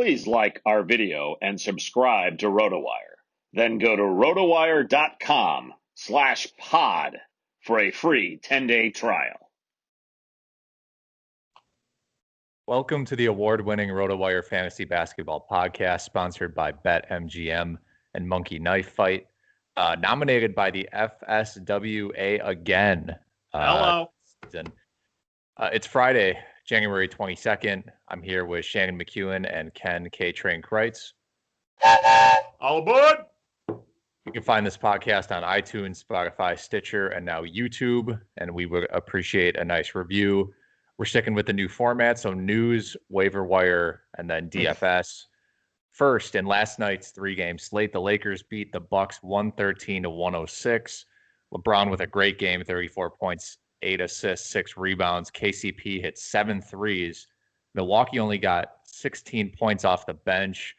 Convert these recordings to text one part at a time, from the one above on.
please like our video and subscribe to RotoWire. Then go to rotowire.com/pod for a free 10-day trial. Welcome to the award-winning RotoWire Fantasy Basketball Podcast, sponsored by BetMGM and Monkey Knife Fight, nominated by the FSWA again. Hello. It's Friday, January 22nd. I'm here with Shannon McKeown and Ken K-Train Kreitz. All aboard! You can find this podcast on iTunes, Spotify, Stitcher, and now YouTube, and we would appreciate a nice review. We're sticking with the new format, so news, waiver wire, and then DFS. First, in last night's three-game slate, the Lakers beat the Bucks 113-106. LeBron with a great game, 34 points, 8 assists, 6 rebounds. KCP hit 7 threes. Milwaukee only got 16 points off the bench.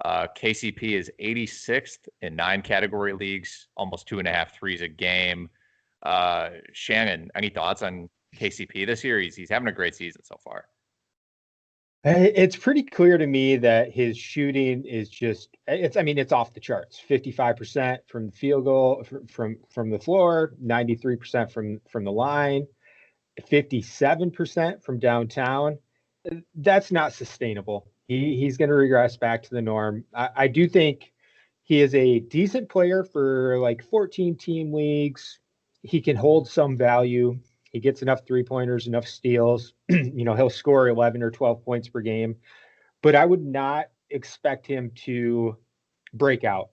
KCP is 86th in 9 category leagues, almost 2.5 threes a game. Shannon, any thoughts on KCP this year? He's having a great season so far. It's pretty clear to me that his shooting is it's off the charts. 55% from the field goal from the floor, 93% from the line, 57% from downtown. That's not sustainable. He's going to regress back to the norm. I do think he is a decent player for like 14 team leagues. He can hold some value. He gets enough 3-pointers, enough steals. He'll score 11 or 12 points per game, but I would not expect him to break out.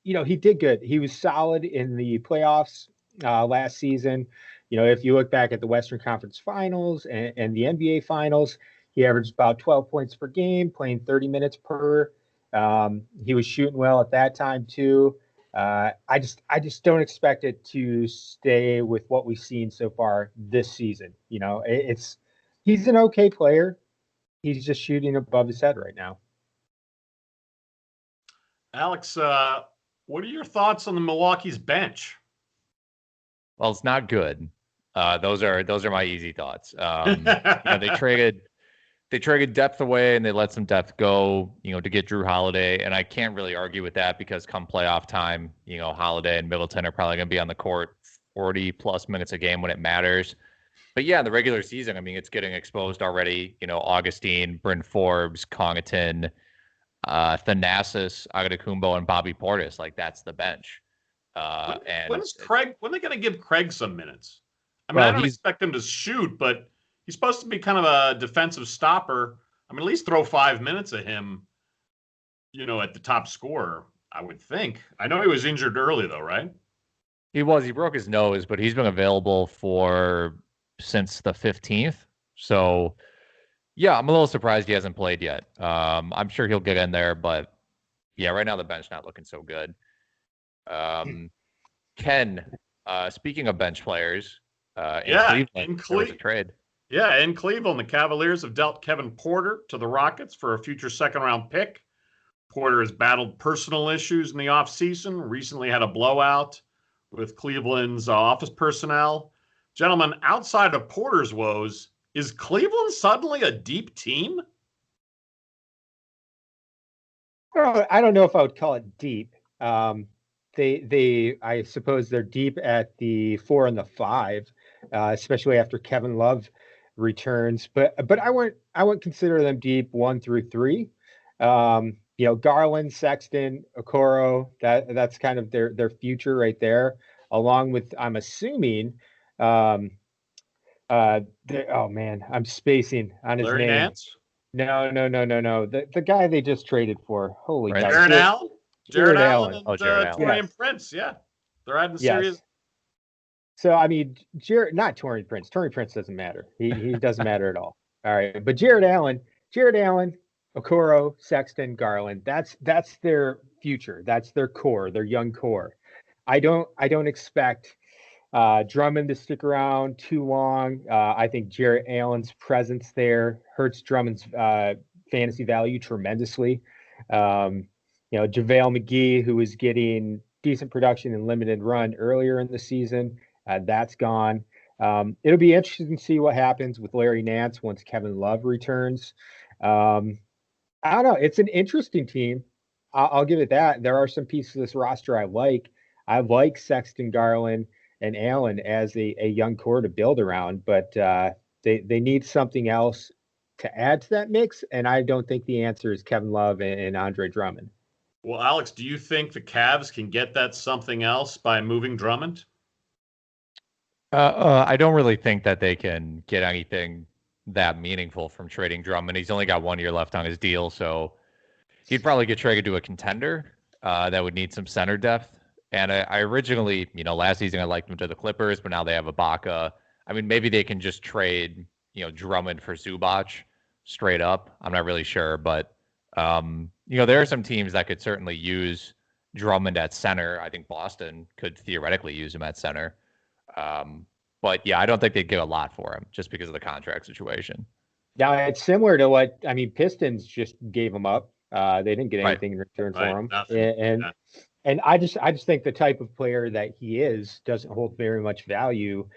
He did good. He was solid in the playoffs last season. If you look back at the Western Conference Finals and the NBA Finals, he averaged about 12 points per game, playing 30 minutes per. He was shooting well at that time too. I just don't expect it to stay with what we've seen so far this season. He's an okay player. He's just shooting above his head right now. Alex, what are your thoughts on the Milwaukee's bench? Well, it's not good. Those are my easy thoughts. They traded depth away and they let some depth go, to get Drew Holiday. And I can't really argue with that because come playoff time, Holiday and Middleton are probably going to be on the court 40 plus minutes a game when it matters. But yeah, in the regular season, it's getting exposed already. Augustine, Bryn Forbes, Connaughton, Thanasis, Agadakumbo, and Bobby Portis. Like, that's the bench. When are they going to give Craig some minutes? I don't expect him to shoot, but he's supposed to be kind of a defensive stopper. At least throw 5 minutes at him, at the top scorer, I would think. I know he was injured early, though, right? He was. He broke his nose, but he's been available since the 15th. So, yeah, I'm a little surprised he hasn't played yet. I'm sure he'll get in there, but, yeah, right now the bench not looking so good. Ken, speaking of bench players, in Cleveland, there was a trade. Yeah, in Cleveland, the Cavaliers have dealt Kevin Porter to the Rockets for a future second-round pick. Porter has battled personal issues in the offseason, recently had a blowout with Cleveland's office personnel. Gentlemen, outside of Porter's woes, is Cleveland suddenly a deep team? I don't know if I would call it deep. I suppose they're deep at the 4 and the 5, especially after Kevin Love returns. But I wouldn't consider them deep 1 through 3. Garland, Sexton, Okoro, that's kind of their future right there, along with, I'm assuming, I'm spacing on his Larry name. Nance? No. The guy they just traded for. Holy cow. Jared Allen? Jared Allen and Jared Allen. Taurean Prince, yeah. They're adding serious. So, not Taurean Prince. Taurean Prince doesn't matter. He doesn't matter at all. All right. But Jared Allen, Okoro, Sexton, Garland, that's their future. That's their core, their young core. I don't expect Drummond to stick around too long. I think Jared Allen's presence there hurts Drummond's fantasy value tremendously. JaVale McGee, who was getting decent production and limited run earlier in the season, that's gone. It'll be interesting to see what happens with Larry Nance once Kevin Love returns. I don't know. It's an interesting team. I'll give it that. There are some pieces of this roster I like. I like Sexton, Garland, and Allen as a young core to build around, but they need something else to add to that mix, and I don't think the answer is Kevin Love and Andre Drummond. Well, Alex, do you think the Cavs can get that something else by moving Drummond? I don't really think that they can get anything that meaningful from trading Drummond. He's only got 1 year left on his deal, so he'd probably get traded to a contender that would need some center depth. And I originally, last season I liked him to the Clippers, but now they have Ibaka. I mean, maybe they can just trade, Drummond for Zubac straight up. I'm not really sure, but there are some teams that could certainly use Drummond at center. I think Boston could theoretically use him at center. But yeah, I don't think they'd give a lot for him just because of the contract situation. Now it's similar to Pistons just gave him up. They didn't get anything in return for him. And I just think the type of player that he is doesn't hold very much value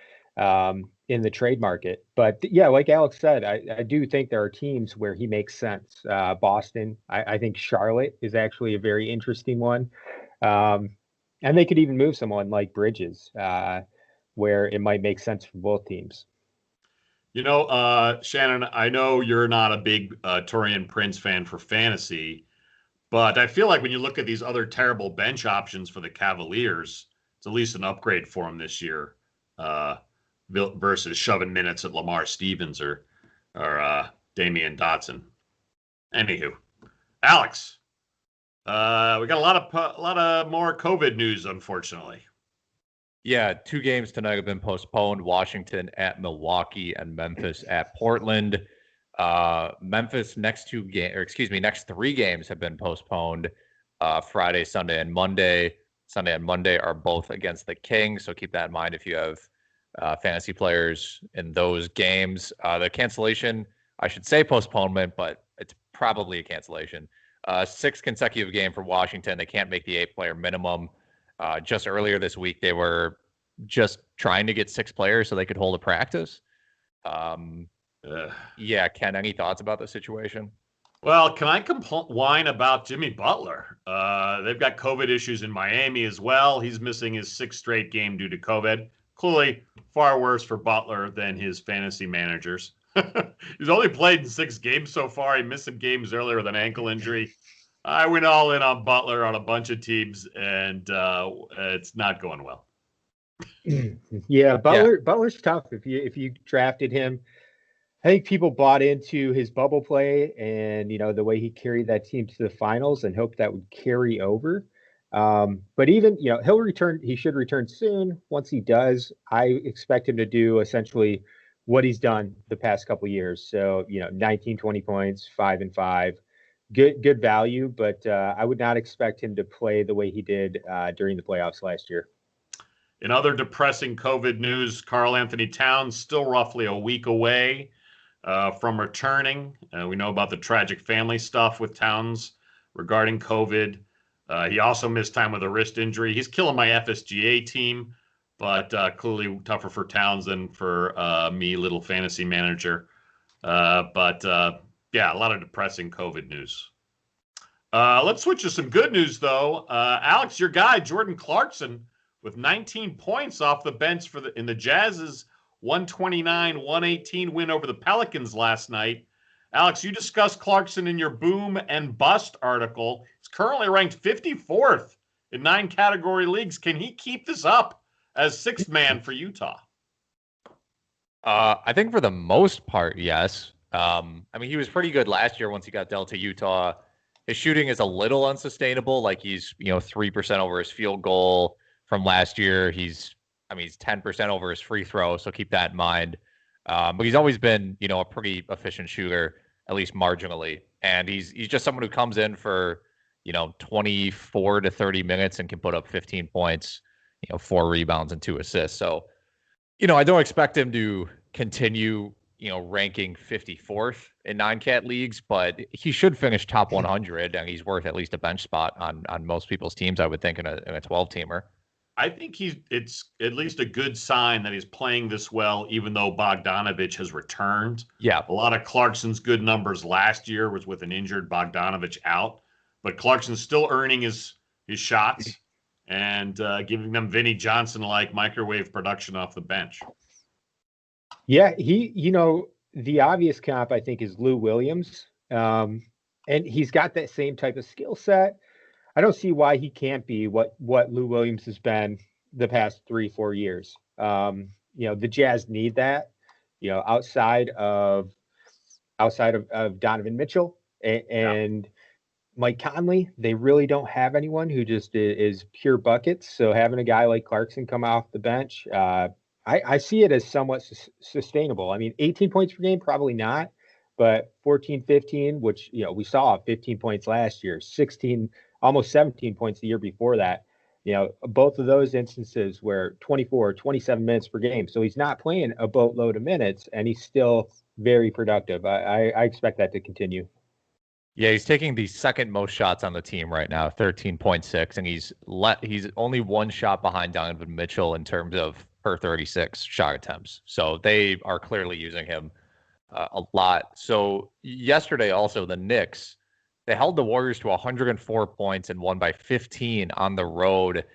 in the trade market. But yeah, like Alex said, I do think there are teams where he makes sense. Boston, I think Charlotte is actually a very interesting one. And they could even move someone like Bridges, where it might make sense for both teams. Shannon, I know you're not a big Taurean Prince fan for fantasy, but I feel like when you look at these other terrible bench options for the Cavaliers, it's at least an upgrade for them this year versus shoving minutes at Lamar Stevens or Damian Dotson. Anywho, Alex, we got a lot of more COVID news, unfortunately. Yeah, 2 games tonight have been postponed. Washington at Milwaukee and Memphis at Portland. Memphis next 3 games have been postponed. Friday, Sunday, and Monday. Sunday and Monday are both against the Kings, so keep that in mind if you have fantasy players in those games. The cancellation, I should say postponement, but it's probably a cancellation. 6th consecutive game for Washington. They can't make the 8-player minimum. Just earlier this week, they were just trying to get 6 players so they could hold a practice. Yeah, Ken, any thoughts about the situation? Well, can I whine about Jimmy Butler? They've got COVID issues in Miami as well. He's missing his 6th straight game due to COVID. Clearly far worse for Butler than his fantasy managers. He's only played in 6 games so far. He missed some games earlier with an ankle injury. I went all in on Butler on a bunch of teams, and it's not going well. Yeah, Butler's tough. If you drafted him, I think people bought into his bubble play and the way he carried that team to the finals and hoped that would carry over. But even he'll return. He should return soon. Once he does, I expect him to do essentially what he's done the past couple of years. So 19, 20 points, 5 and 5. Good value, but I would not expect him to play the way he did during the playoffs last year. In other depressing COVID news, Karl Anthony Towns still roughly a week away from returning. We know about the tragic family stuff with Towns regarding COVID. He also missed time with a wrist injury. He's killing my FSGA team, but clearly tougher for Towns than for me, little fantasy manager. Yeah, a lot of depressing COVID news. Let's switch to some good news, though. Alex, your guy, Jordan Clarkson, with 19 points off the bench in the Jazz's 129-118 win over the Pelicans last night. Alex, you discussed Clarkson in your boom and bust article. He's currently ranked 54th in 9 category leagues. Can he keep this up as 6th man for Utah? I think for the most part, yes. He was pretty good last year once he got dealt to Utah. His shooting is a little unsustainable. Like he's 3% over his field goal from last year. He's 10% over his free throw, so keep that in mind. But he's always been, a pretty efficient shooter, at least marginally. And he's just someone who comes in for, 24 to 30 minutes and can put up 15 points, 4 rebounds and 2 assists. So, I don't expect him to continue, ranking 54th in 9-cat leagues, but he should finish top 100, and he's worth at least a bench spot on most people's teams, I would think, in a 12-teamer. I think it's at least a good sign that he's playing this well, even though Bogdanovich has returned. Yeah. A lot of Clarkson's good numbers last year was with an injured Bogdanovich out, but Clarkson's still earning his shots and giving them Vinnie Johnson-like microwave production off the bench. Yeah, the obvious comp, I think, is Lou Williams. And he's got that same type of skill set. I don't see why he can't be what Lou Williams has been the past 3-4 years. The Jazz need that, outside of Donovan Mitchell and Mike Conley, they really don't have anyone who just is pure buckets. So having a guy like Clarkson come off the bench, I see it as somewhat sustainable. I mean, 18 points per game, probably not, but 14, 15, which, we saw 15 points last year, 16, almost 17 points the year before that. Both of those instances where 24, 27 minutes per game. So he's not playing a boatload of minutes and he's still very productive. I expect that to continue. Yeah, he's taking the second most shots on the team right now, 13.6, and he's only one shot behind Donovan Mitchell in terms of per 36 shot attempts. So they are clearly using him a lot. So yesterday also the Knicks, they held the Warriors to 104 points and won by 15 on the road.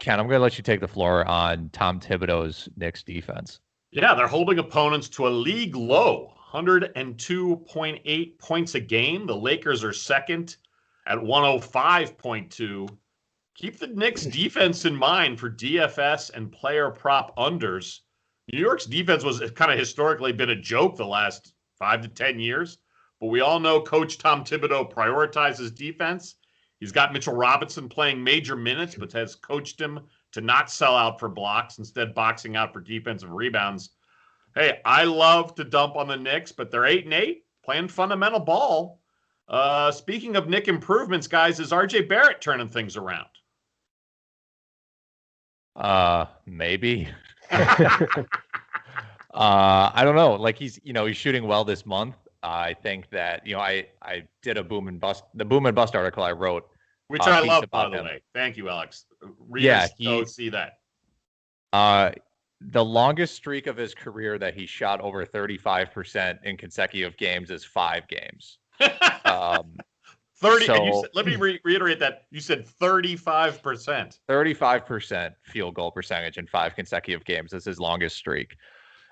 Ken, I'm going to let you take the floor on Tom Thibodeau's Knicks defense. Yeah, they're holding opponents to a league low 102.8 points a game. The Lakers are second at 105.2. Keep the Knicks defense in mind for DFS and player prop unders. New York's defense was kind of historically been a joke the last 5 to 10 years, but we all know Coach Tom Thibodeau prioritizes defense. He's got Mitchell Robinson playing major minutes, but has coached him to not sell out for blocks, instead boxing out for defensive rebounds. Hey, I love to dump on the Knicks, but they're 8-8, playing fundamental ball. Speaking of Knick improvements, guys, is RJ Barrett turning things around? Maybe. I don't know. Like he's shooting well this month. I think that, I did the boom and bust article I wrote. Which I love, by the way. Thank you, Alex. See that. The longest streak of his career that he shot over 35% in consecutive games is 5 games. 30. So, let me reiterate that. You said 35%. 35% field goal percentage in 5 consecutive games is his longest streak.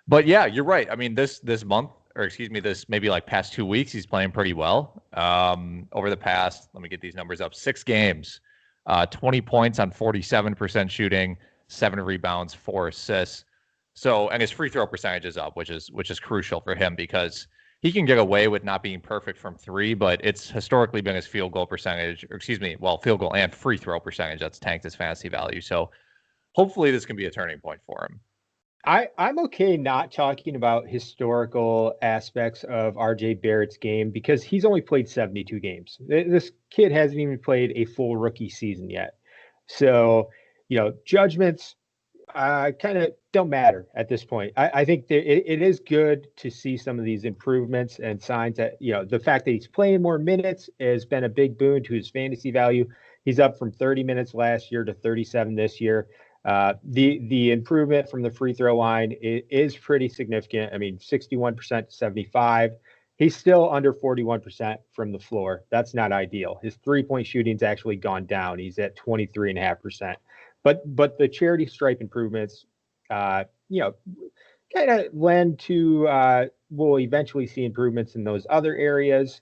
But yeah, you're right. I mean, this month, or excuse me, this maybe like past 2 weeks, he's playing pretty well. Over the past, let me get these numbers up, 6 games, 20 points on 47% shooting, 7 rebounds, 4 assists. So, and his free throw percentage is up, which is crucial for him because he can get away with not being perfect from 3, but it's historically been his field goal percentage, field goal and free throw percentage that's tanked his fantasy value. So hopefully this can be a turning point for him. I'm okay not talking about historical aspects of RJ Barrett's game because he's only played 72 games. This kid hasn't even played a full rookie season yet. So, judgments kind of don't matter at this point. I think that it is good to see some of these improvements and signs that, the fact that he's playing more minutes has been a big boon to his fantasy value. He's up from 30 minutes last year to 37 this year. The improvement from the free throw line is pretty significant. I mean, 61% to 75. He's still under 41% from the floor. That's not ideal. His 3-point shooting's actually gone down. He's at 23.5%. But the charity stripe improvements, kind of lend to we'll eventually see improvements in those other areas.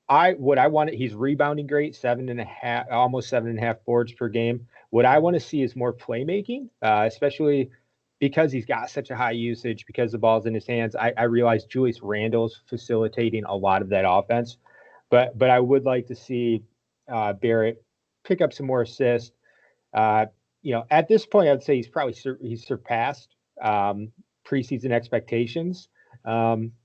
He's rebounding great, 7.5, almost 7.5 boards per game. What I want to see is more playmaking, especially because he's got such a high usage, because the ball's in his hands. I realize Julius Randle's facilitating a lot of that offense, but I would like to see Barrett pick up some more assists. At this point, I would say he's surpassed preseason expectations.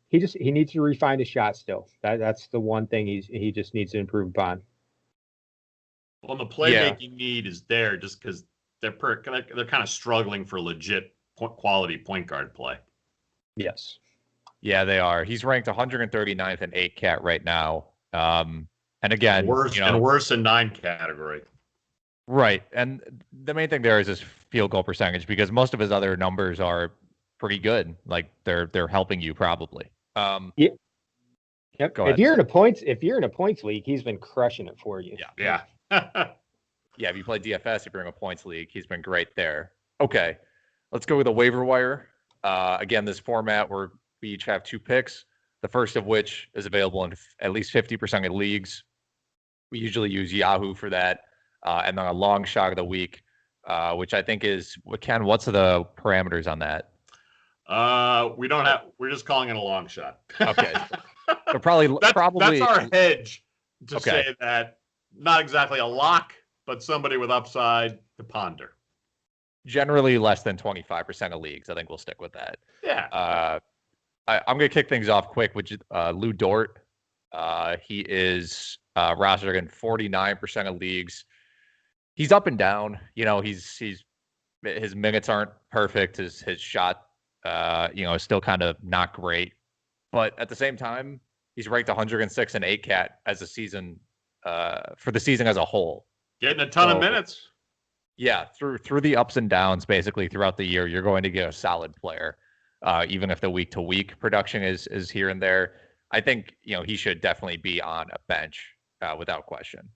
He needs to refine his shot still. That's the one thing he just needs to improve upon. Well, the playmaking need is there just because they're kind of struggling for legit quality point guard play. Yes. Yeah, they are. He's ranked 139th in 8 cat right now. And again, worse in 9 category. Right. And the main thing there is his field goal percentage because most of his other numbers are pretty good. Like they're helping you probably. Yeah. Yep. Go ahead. If you're in a points league, he's been crushing it for you. Yeah. Yeah, if you play DFS, if you're in a points league, he's been great there. Okay. Let's go with a waiver wire. Again, this format where we each have 2 picks, the first of which is available in at least 50% of leagues. We usually use Yahoo for that. And then a long shot of the week, which I think is, Ken, what's the parameters on that? We're just calling it a long shot. Okay. So probably that's our hedge to Okay. say that not exactly a lock, but somebody with upside to ponder. Generally less than 25% of leagues. I think we'll stick with that. Yeah. I'm going to kick things off quick with Lou Dort. He is rostered in 49% of leagues. He's up and down. You know, his minutes aren't perfect. His shot, is still kind of not great. But at the same time, he's ranked 106 in ACAT as a season for the season as a whole. Getting a ton of minutes. Yeah, through the ups and downs, basically throughout the year, you're going to get a solid player, even if the week-to-week production is here and there. I think he should definitely be on a bench without question.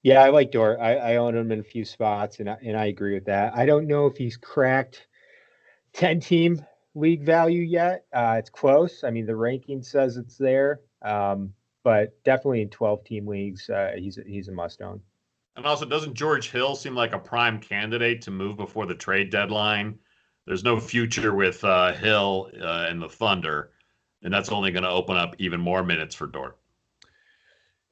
Yeah, I like Dort. I own him in a few spots, and I agree with that. I don't know if he's cracked 10-team league value yet. It's close. I mean, the ranking says it's there, but definitely in 12-team leagues, he's a must-own. And also, doesn't George Hill seem like a prime candidate to move before the trade deadline? There's no future with Hill and the Thunder, and that's only going to open up even more minutes for Dort.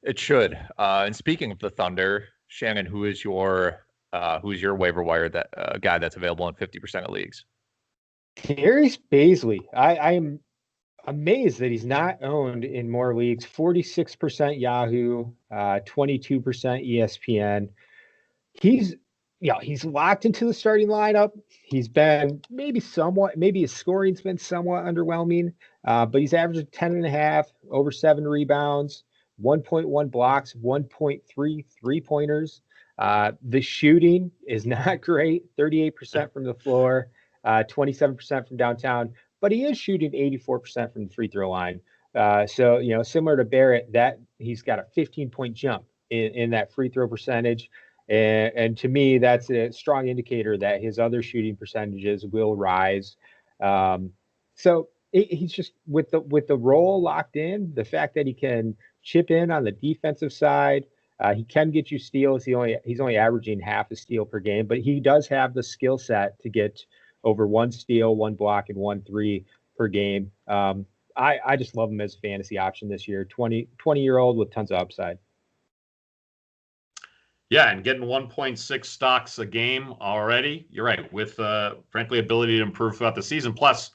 It should. And speaking of the Thunder, Shannon, who is your waiver wire guy that's available in 50% of leagues? Darius Bazley. I am amazed that he's not owned in more leagues. 46% Yahoo, 22% ESPN. He's locked into the starting lineup. He's been maybe his scoring's been somewhat underwhelming, but he's averaging 10.5, over 7 rebounds, 1.1 blocks, 1.3 3-pointers. The shooting is not great, 38% from the floor, 27% from downtown, but he is shooting 84% from the free throw line. So similar to Barrett, that he's got a 15-point jump in that free throw percentage. And to me, that's a strong indicator that his other shooting percentages will rise. So he's just with the role locked in, the fact that he can chip in on the defensive side, he can get you steals. He's only averaging half a steal per game, but he does have the skill set to get over 1 steal, 1 block, and 1 3 per game. I just love him as a fantasy option this year. 20-year-old with tons of upside. Yeah, and getting 1.6 stocks a game already. You're right, with frankly ability to improve throughout the season. Plus,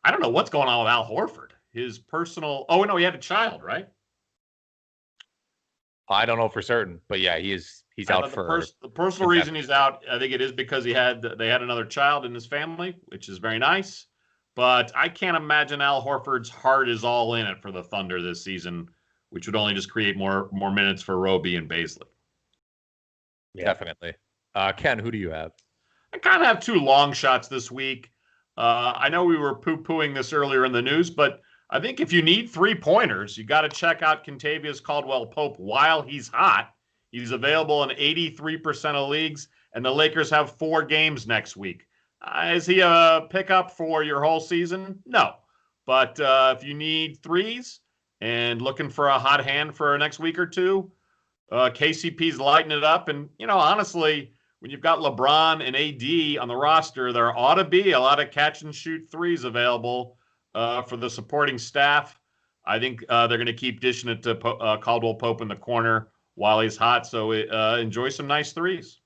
I don't know what's going on with Al Horford. His personal. Oh no, he had a child, right? I don't know for certain, but yeah, he's out for the personal reason he's out. I think it is because they had another child in his family, which is very nice. But I can't imagine Al Horford's heart is all in it for the Thunder this season, which would only just create more minutes for Roby and Bazley. Yeah. Definitely. Ken, who do you have? I kind of have 2 long shots this week. I know we were poo-pooing this earlier in the news, but I think if you need 3-pointers, you got to check out Kentavious Caldwell-Pope while he's hot. He's available in 83% of leagues, and the Lakers have 4 games next week. Is he a pickup for your whole season? No. But if you need threes and looking for a hot hand for next week or two, KCP's lighting it up. And, honestly, when you've got LeBron and AD on the roster, there ought to be a lot of catch-and-shoot threes available for the supporting staff. I think they're going to keep dishing it to Caldwell-Pope in the corner while he's hot. So enjoy some nice threes.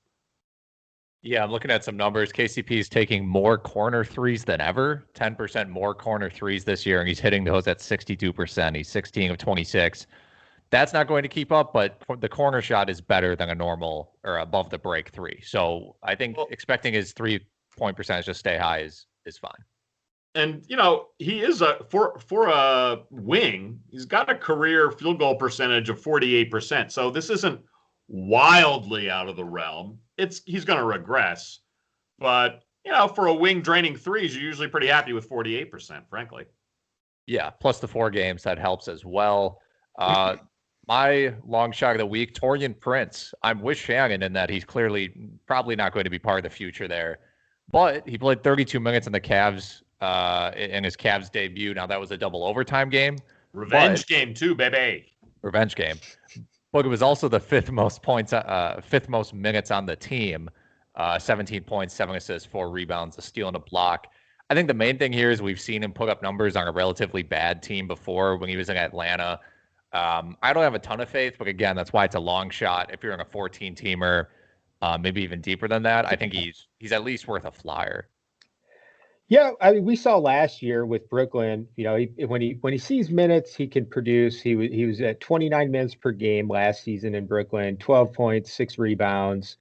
Yeah, I'm looking at some numbers. KCP is taking more corner threes than ever, 10% more corner threes this year, and he's hitting those at 62%. He's 16 of 26. That's not going to keep up, but the corner shot is better than a normal or above the break 3. So I think expecting his 3-point percentage to stay high is fine. And, he is for a wing, he's got a career field goal percentage of 48%. So this isn't wildly out of the realm. He's going to regress, but for a wing draining threes, you're usually pretty happy with 48%, frankly. Yeah, plus the 4 games, that helps as well. My long shot of the week, Taurean Prince. I'm with Shannon in that he's clearly probably not going to be part of the future there. But he played 32 minutes in the Cavs in his Cavs debut. Now, that was a double overtime game. Revenge game too, baby. Revenge game. But it was also the fifth most minutes on the team. 17 points, 7 assists, 4 rebounds, a steal, and a block. I think the main thing here is we've seen him put up numbers on a relatively bad team before when he was in Atlanta. I don't have a ton of faith, but again, that's why it's a long shot. If you're in a 14-teamer, maybe even deeper than that, I think he's at least worth a flyer. Yeah, I mean, we saw last year with Brooklyn. When he sees minutes, he can produce. He was at 29 minutes per game last season in Brooklyn, 12 points, 6 rebounds,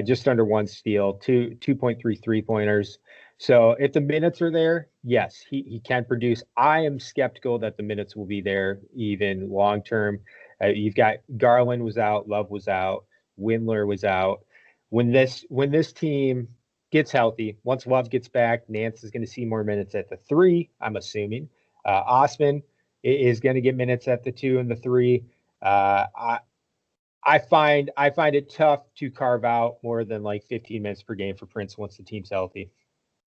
just under 1 steal, 2.3 3-pointers. So if the minutes are there, yes, he can produce. I am skeptical that the minutes will be there even long term. You've got Garland was out, Love was out, Windler was out. When this team gets healthy, once Love gets back, Nance is going to see more minutes at the 3. I'm assuming Osman is going to get minutes at the 2 and the 3. I find it tough to carve out more than like 15 minutes per game for Prince once the team's healthy.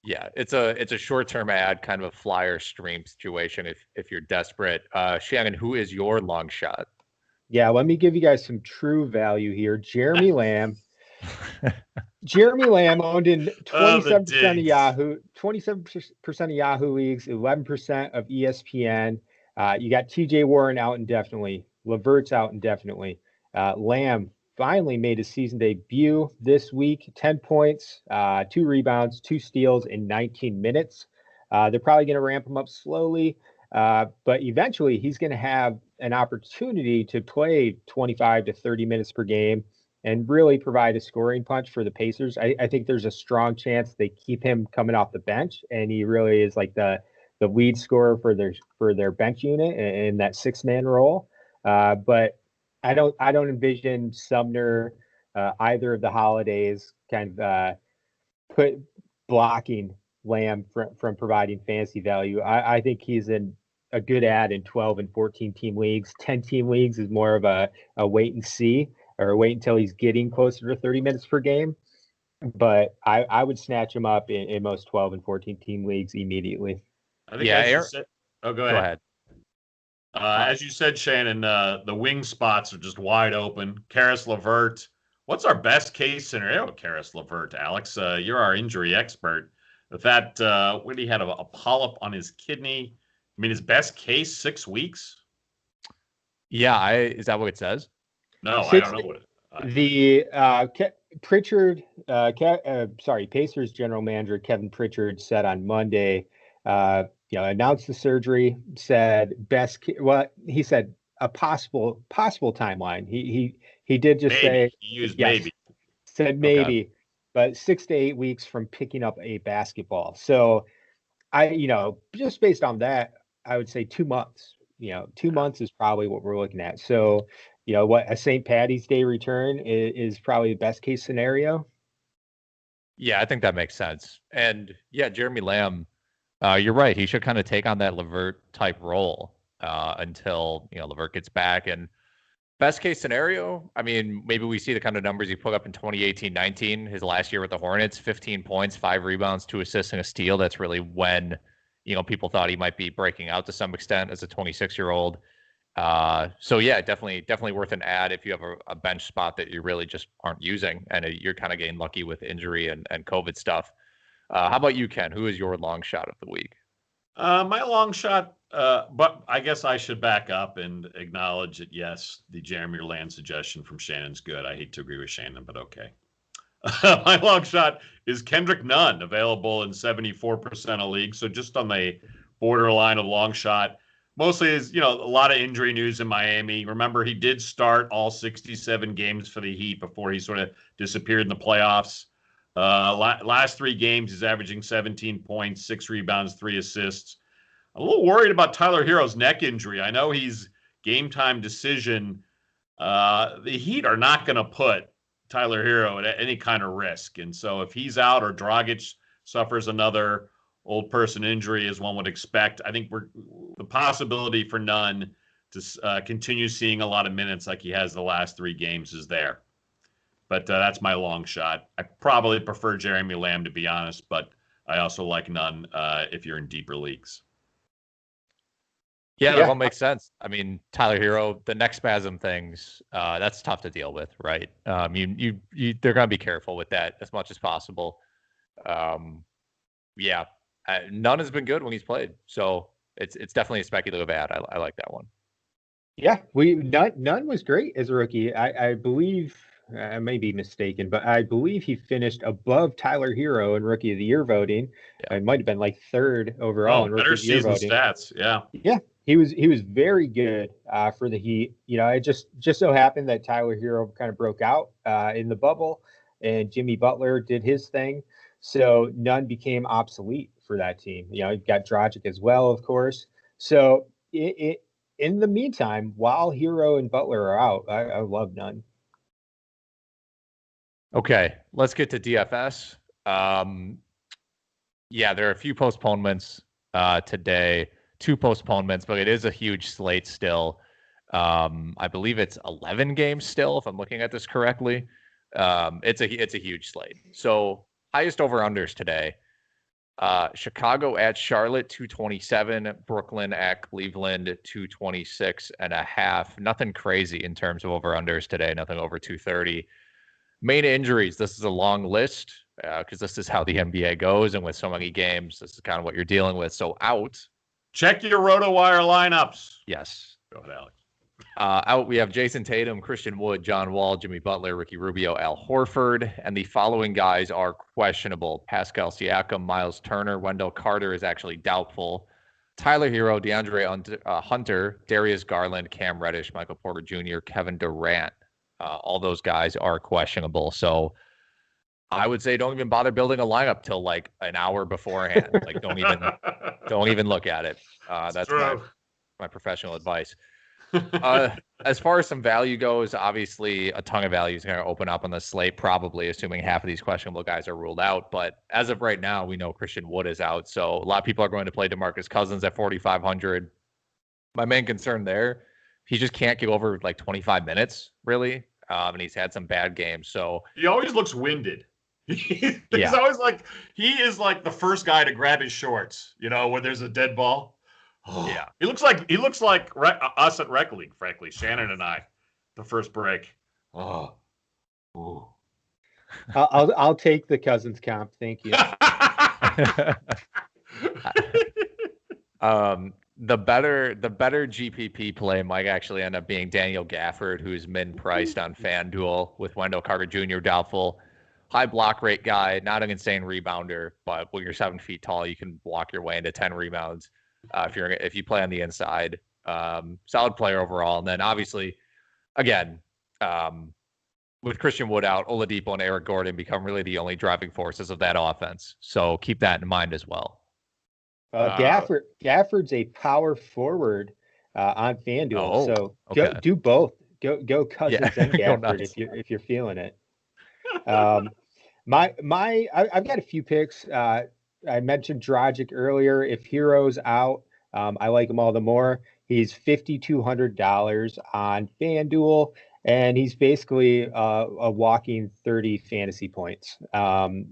Yeah, it's a short-term ad, kind of a flyer stream situation if you're desperate. Shannon, who is your long shot? Yeah, let me give you guys some true value here. Jeremy Lamb. Jeremy Lamb owned in 27% of Yahoo, 27% of Yahoo leagues, 11% of ESPN. You got TJ Warren out indefinitely. Levert's out indefinitely. Lamb finally made his season debut this week. 10 points, 2 rebounds, 2 steals in 19 minutes. They're probably going to ramp him up slowly, but eventually he's going to have an opportunity to play 25 to 30 minutes per game and really provide a scoring punch for the Pacers. I think there's a strong chance they keep him coming off the bench, and he really is like the lead scorer for their bench unit in that 6-man role. But I don't envision Sumner, either of the Holidays kind of blocking Lamb from providing fantasy value. I think he's a good ad in 12 and 14 team leagues. 10 team leagues is more of a wait and see, or wait until he's getting closer to 30 minutes per game. But I would snatch him up in most 12 and 14 team leagues immediately. I think go ahead. As you said, Shannon, the wing spots are just wide open. Karis LeVert. What's our best case scenario, Karis LeVert? Alex, you're our injury expert. With that, when he had a polyp on his kidney, I mean, his best case 6 weeks. Yeah, is that what it says? No, I don't know what it. Pritchard, Pacers general manager Kevin Pritchard said on Monday, announced the surgery, said he said a possible timeline. He did just say he used yes, maybe. said maybe, but 6 to 8 weeks from picking up a basketball. So just based on that, I would say 2 months. 2 months is probably what we're looking at. So, a St. Patty's Day return is probably the best case scenario. Yeah, I think that makes sense. And yeah, Jeremy Lamb, you're right. He should kind of take on that LeVert type role until LeVert gets back. And best case scenario, I mean, maybe we see the kind of numbers he put up in 2018-19, his last year with the Hornets, 15 points, 5 rebounds, 2 assists, and a steal. That's really when people thought he might be breaking out to some extent as a 26-year-old. So yeah, definitely worth an ad if you have a bench spot that you really just aren't using and you're kind of getting lucky with injury and COVID stuff. How about you, Ken? Who is your long shot of the week? My long shot, but I guess I should back up and acknowledge that, yes, the Jeremy Lamb suggestion from Shannon's good. I hate to agree with Shannon, but okay. My long shot is Kendrick Nunn, available in 74% of leagues. So just on the borderline of long shot. Mostly is, a lot of injury news in Miami. Remember, he did start all 67 games for the Heat before he sort of disappeared in the playoffs. Last 3 games, he's averaging 17 points, 6 rebounds, 3 assists. I'm a little worried about Tyler Hero's neck injury. I know he's game time decision. the Heat are not going to put Tyler Hero at any kind of risk. And so if he's out or Dragic suffers another old person injury, as one would expect, I think the possibility for Nunn to continue seeing a lot of minutes like he has the last 3 games is there. But that's my long shot. I probably prefer Jeremy Lamb, to be honest, but I also like Nunn if you're in deeper leagues. Yeah, that all makes sense. I mean, Tyler Hero, the neck spasm things, that's tough to deal with, right? They're going to be careful with that as much as possible. Nunn has been good when he's played, so it's definitely a speculative ad. I like that one. Yeah, Nunn was great as a rookie. I believe, I may be mistaken, but I believe he finished above Tyler Hero in Rookie of the Year voting. Yeah. It might have been like 3rd overall in Rookie of the Year voting. Better season stats, yeah. He was very good for the Heat. You know, it just so happened that Tyler Hero kind of broke out in the bubble, and Jimmy Butler did his thing. So Nunn became obsolete for that team. You know, you've got Dragic as well, of course. So in the meantime, while Hero and Butler are out, I love Nunn. Okay, let's get to DFS. There are a few postponements today. 2 postponements, but it is a huge slate still. I believe it's 11 games still, if I'm looking at this correctly. It's a huge slate. So highest over-unders today. Chicago at Charlotte, 227. Brooklyn at Cleveland, 226.5. Nothing crazy in terms of over-unders today. Nothing over 230. Main injuries. This is a long list because this is how the NBA goes. And with so many games, this is kind of what you're dealing with. So out. Check your RotoWire lineups. Yes. Go ahead, Alex. Out, we have Jason Tatum, Christian Wood, John Wall, Jimmy Butler, Ricky Rubio, Al Horford. And the following guys are questionable. Pascal Siakam, Miles Turner, Wendell Carter is actually doubtful. Tyler Hero, DeAndre Hunter, Darius Garland, Cam Reddish, Michael Porter Jr., Kevin Durant. All those guys are questionable. So I would say don't even bother building a lineup till like an hour beforehand. Like don't even look at it. That's my professional advice. As far as some value goes, obviously a ton of value is going to open up on the slate, probably assuming half of these questionable guys are ruled out. But as of right now, we know Christian Wood is out. So a lot of people are going to play DeMarcus Cousins at 4,500. My main concern there, he just can't get over like 25 minutes, really. And he's had some bad games. So he always looks winded. He's always like, he is like the first guy to grab his shorts, you know, when there's a dead ball. Oh, yeah. He looks like us at Rec League, frankly, Shannon and I, the first break. Oh. Ooh. I'll take the Cousins comp. Thank you. The better GPP play might actually end up being Daniel Gafford, who's min-priced on FanDuel with Wendell Carter Jr. doubtful. High block rate guy, not an insane rebounder, but when you're 7 feet tall, you can block your way into 10 rebounds if you play on the inside. Solid player overall. And then obviously, again, with Christian Wood out, Oladipo and Eric Gordon become really the only driving forces of that offense. So keep that in mind as well. Gafford's a power forward on FanDuel, so do both. Go Cousins and Gafford if you're feeling it. I've got a few picks. I mentioned Dragic earlier. If Hero's out, I like him all the more. He's $5,200 on FanDuel, and he's basically a walking 30 fantasy points.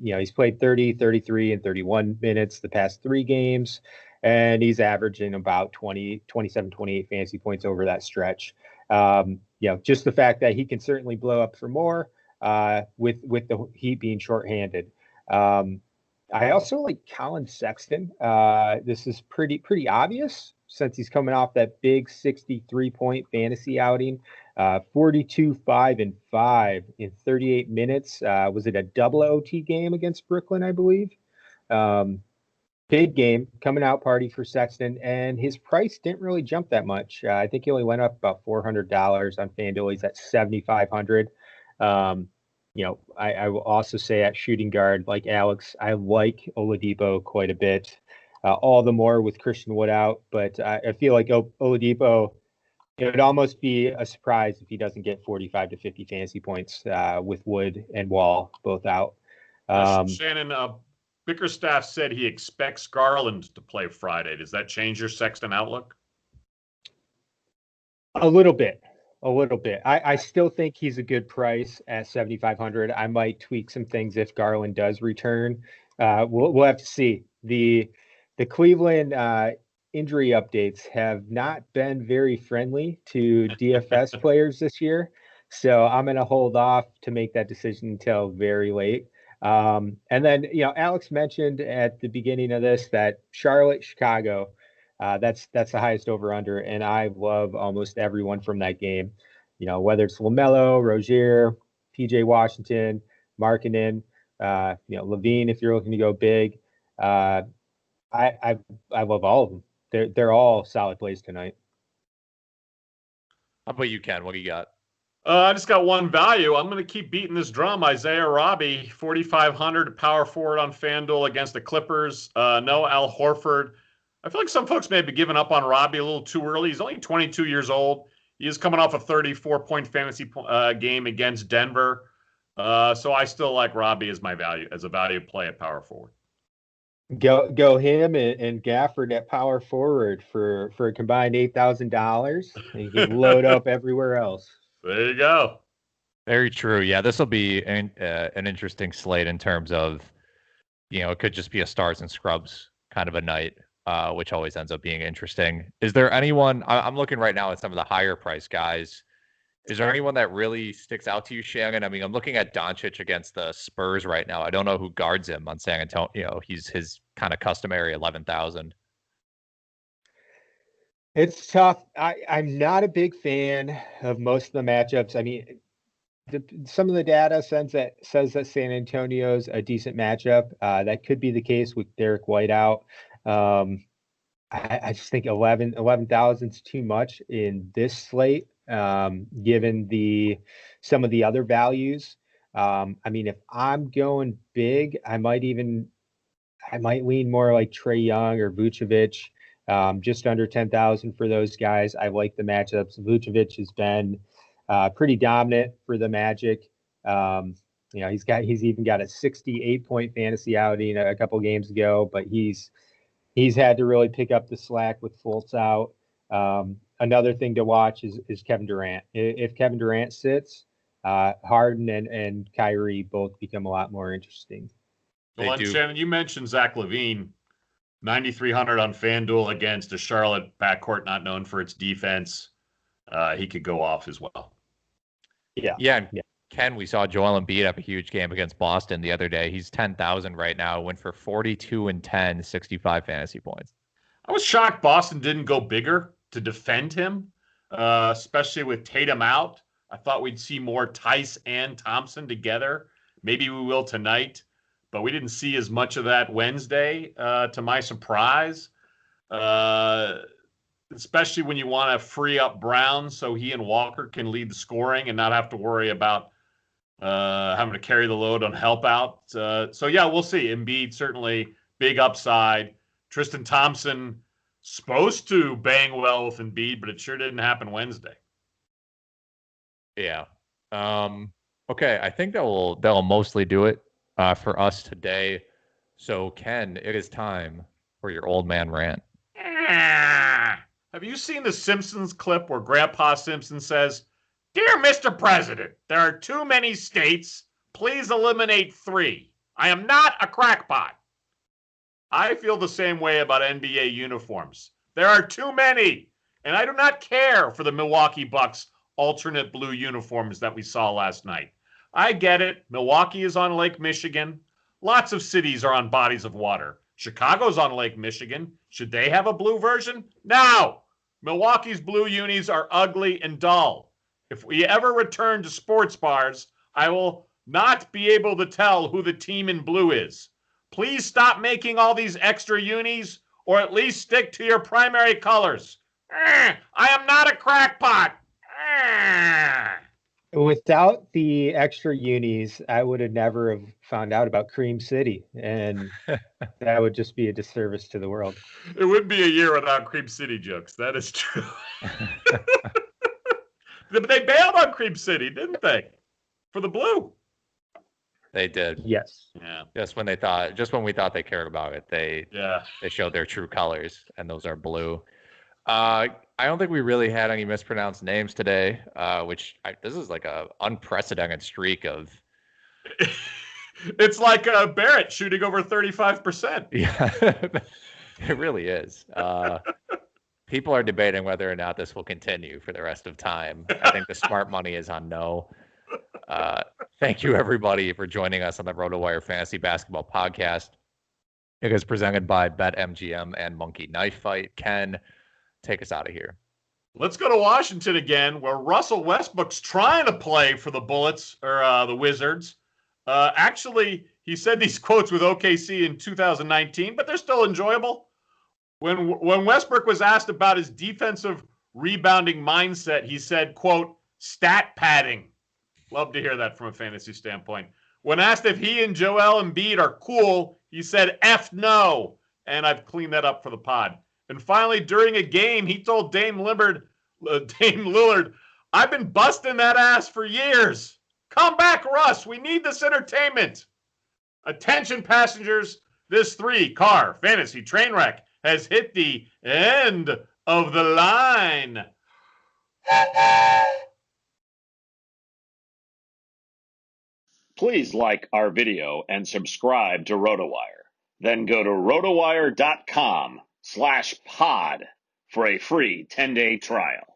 He's played 30, 33, and 31 minutes the past 3 games, and he's averaging about 27, 28 fantasy points over that stretch. Just the fact that he can certainly blow up for more with the Heat being shorthanded. I also like Colin Sexton. This is pretty obvious since he's coming off that big 63-point fantasy outing. 42, 5, and 5 in 38 minutes. Was it a double OT game against Brooklyn, I believe? Big game, coming out party for Sexton, and his price didn't really jump that much. I think he only went up about $400 on FanDuel. He's at $7,500. I will also say at shooting guard, like Alex, I like Oladipo quite a bit. All the more with Christian Wood out, but I feel like Oladipo it would almost be a surprise if he doesn't get 45 to 50 fantasy points with Wood and Wall both out. Shannon, Bickerstaff said he expects Garland to play Friday. Does that change your Sexton outlook? A little bit. I still think he's a good price at 7,500. I might tweak some things if Garland does return. We'll have to see. The Cleveland injury updates have not been very friendly to DFS players this year, so I'm going to hold off to make that decision until very late. And then, Alex mentioned at the beginning of this that Charlotte, Chicago, that's the highest over under, and I love almost everyone from that game. Whether it's LaMelo, Rozier, PJ Washington, Markkanen, Levine, if you're looking to go big. I love all of them. They're all solid plays tonight. How about you, Ken? What do you got? I just got one value. I'm going to keep beating this drum. Isaiah Robbie, 4,500 power forward on FanDuel against the Clippers. No Al Horford. I feel like some folks may be giving up on Robbie a little too early. He's only 22 years old. He is coming off a 34-point fantasy game against Denver. So I still like Robbie as a value play at power forward. Go him and Gafford at power forward for a combined $8,000. You can load up everywhere else. There you go. Very true. Yeah, this will be an interesting slate in terms of, it could just be a stars and scrubs kind of a night, which always ends up being interesting. Is there anyone? I'm looking right now at some of the higher price guys. Is there anyone that really sticks out to you, Shannon? I mean, I'm looking at Doncic against the Spurs right now. I don't know who guards him on San Antonio. He's his kind of customary 11,000. It's tough. I'm not a big fan of most of the matchups. I mean, some of the data says that San Antonio's a decent matchup. That could be the case with Derek White out. I just think 11,000 is too much in this slate. Given some of the other values. I mean, if I'm going big, I might lean more like Trae Young or Vucevic, just under 10,000 for those guys. I like the matchups. Vucevic has been pretty dominant for the Magic. He's even got a 68-point fantasy outing a couple games ago, but he's had to really pick up the slack with Fultz out. Another thing to watch is Kevin Durant. If Kevin Durant sits, Harden and Kyrie both become a lot more interesting. Well, Shannon, you mentioned Zach LaVine, 9,300 on FanDuel against a Charlotte backcourt not known for its defense. He could go off as well. Yeah. Ken, we saw Joel Embiid have a huge game against Boston the other day. He's 10,000 right now. Went for 42 and 10, 65 fantasy points. I was shocked Boston didn't go bigger to defend him, especially with Tatum out. I thought we'd see more Tice and Thompson together. Maybe we will tonight, but we didn't see as much of that Wednesday, to my surprise, especially when you want to free up Brown so he and Walker can lead the scoring and not have to worry about having to carry the load on help out. So, yeah, we'll see. Embiid, certainly big upside. Tristan Thompson, supposed to bang well with Embiid, but it sure didn't happen Wednesday. Yeah. Okay. I think that'll mostly do it for us today. So, Ken, it is time for your old man rant. Have you seen the Simpsons clip where Grandpa Simpson says, "Dear Mr. President, there are too many states. Please eliminate 3. I am not a crackpot." I feel the same way about NBA uniforms. There are too many, and I do not care for the Milwaukee Bucks alternate blue uniforms that we saw last night. I get it. Milwaukee is on Lake Michigan. Lots of cities are on bodies of water. Chicago's on Lake Michigan. Should they have a blue version? No! Milwaukee's blue unis are ugly and dull. If we ever return to sports bars, I will not be able to tell who the team in blue is. Please stop making all these extra unis, or at least stick to your primary colors. I am not a crackpot. Without the extra unis, I would have never have found out about Cream City, and that would just be a disservice to the world. It would be a year without Cream City jokes. That is true. They bailed on Cream City, didn't they? For the blue. They did. Yes. Yeah. Just when we thought they cared about it, they showed their true colors, and those are blue. I don't think we really had any mispronounced names today, this is like a unprecedented streak of. It's like Barrett shooting over 35%. Yeah, it really is. People are debating whether or not this will continue for the rest of time. I think the smart money is on no. Thank you, everybody, for joining us on the RotoWire Fantasy Basketball Podcast. It is presented by BetMGM and Monkey Knife Fight. Ken, take us out of here. Let's go to Washington again, where Russell Westbrook's trying to play for the Bullets or the Wizards. Actually, he said these quotes with OKC in 2019, but they're still enjoyable. When Westbrook was asked about his defensive rebounding mindset, he said, quote, stat padding. Love to hear that from a fantasy standpoint. When asked if he and Joel Embiid are cool, he said, F no. And I've cleaned that up for the pod. And finally, during a game, he told Dame Lillard, I've been busting that ass for years. Come back, Russ. We need this entertainment. Attention, passengers. This 3-car fantasy train wreck has hit the end of the line. Please like our video and subscribe to RotoWire. Then go to rotowire.com/pod for a free 10-day trial.